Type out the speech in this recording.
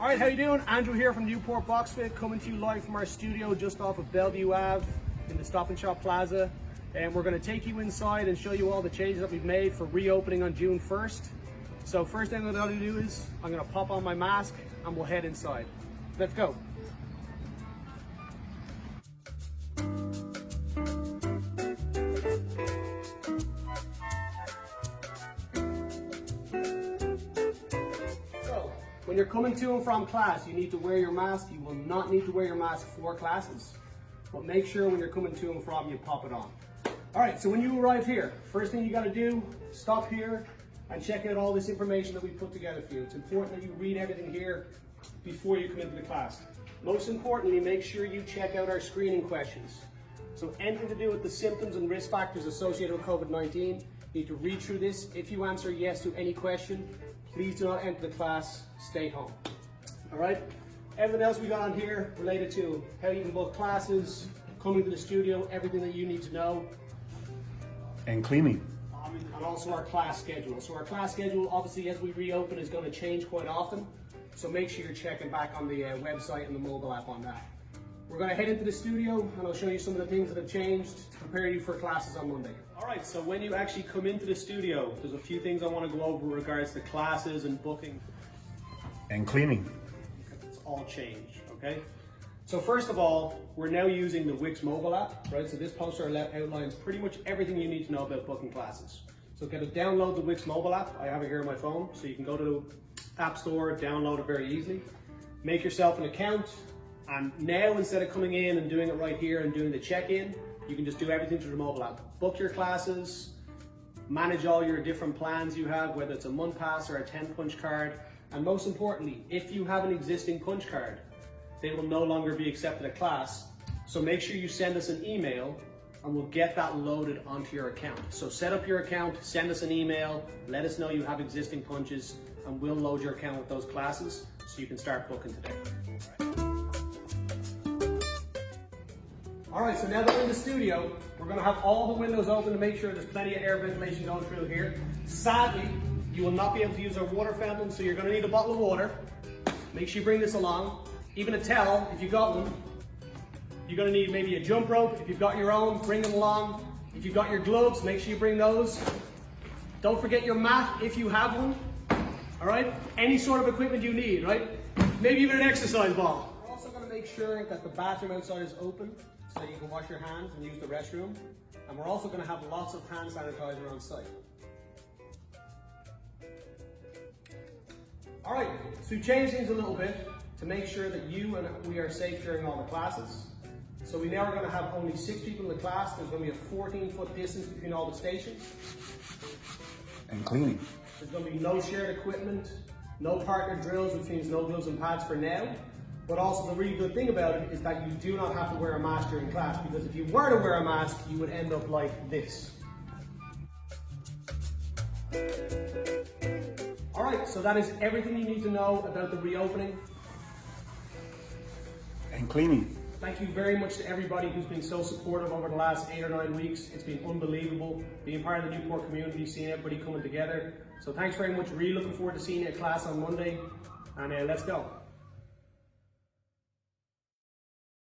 All right, how you doing? Andrew here from Newport Boxfit, coming to you live from our studio just off of Bellevue Ave in the Stop and Shop Plaza. And we're going to take you inside and show you all the changes that we've made for reopening on June 1st. So first thing I'm going to do is I'm going to pop on my mask and we'll head inside. Let's go. When you're coming to and from class, you need to wear your mask. You will not need to wear your mask for classes, but make sure when you're coming to and from, you pop it on. All right, so when you arrive here, first thing you gotta do, stop here and check out all this information that we put together for you. It's important that you read everything here before you come into the class. Most importantly, make sure you check out our screening questions. So anything to do with the symptoms and risk factors associated with COVID-19, you need to read through this. If you answer yes to any question, please do not enter the class, stay home. All right? Everything else we got on here related to how you can book classes, coming to the studio, everything that you need to know. And cleaning. And also our class schedule. So our class schedule, obviously, as we reopen, is going to change quite often. So make sure you're checking back on the website and the mobile app on that. We're going to head into the studio and I'll show you some of the things that have changed to prepare you for classes on Monday. All right, so when you actually come into the studio, there's a few things I want to go over in regards to classes and booking. And cleaning. It's all changed, okay? So first of all, we're now using the 𝙒𝙀'𝙍𝙀 mobile app, right? So this poster outlines pretty much everything you need to know about booking classes. So get to download the 𝙒𝙀'𝙍𝙀 mobile app. I have it here on my phone, so you can go to the App Store, download it very easily. Make yourself an account. And now, instead of coming in and doing it right here and doing the check-in, you can just do everything through the mobile app. Book your classes, manage all your different plans you have, whether it's a month pass or a 10-punch card. And most importantly, if you have an existing punch card, they will no longer be accepted at class. So make sure you send us an email and we'll get that loaded onto your account. So set up your account, send us an email, let us know you have existing punches, and we'll load your account with those classes so you can start booking today. All right, so now that we're in the studio, we're gonna have all the windows open to make sure there's plenty of air ventilation going through here. Sadly, you will not be able to use our water fountain, so you're gonna need a bottle of water. Make sure you bring this along. Even a towel, if you got one. You're gonna need maybe a jump rope. If you've got your own, bring them along. If you've got your gloves, make sure you bring those. Don't forget your mat if you have one. All right? Any sort of equipment you need, right? Maybe even an exercise ball. We're also gonna make sure that the bathroom outside is open so that you can wash your hands and use the restroom. And we're also gonna have lots of hand sanitizer on site. All right, so change things a little bit to make sure that you and we are safe during all the classes. So we now are gonna have only 6 people in the class. There's gonna be a 14-foot distance between all the stations. And cleaning. There's gonna be no shared equipment, no partner drills, which means no gloves and pads for now. But also the really good thing about it is that you do not have to wear a mask during class, because if you were to wear a mask, you would end up like this. All right, so that is everything you need to know about the reopening. And cleaning. Thank you very much to everybody who's been so supportive over the last 8 or 9 weeks. It's been unbelievable being part of the Newport community, seeing everybody coming together. So thanks very much. Really looking forward to seeing you at class on Monday. And let's go.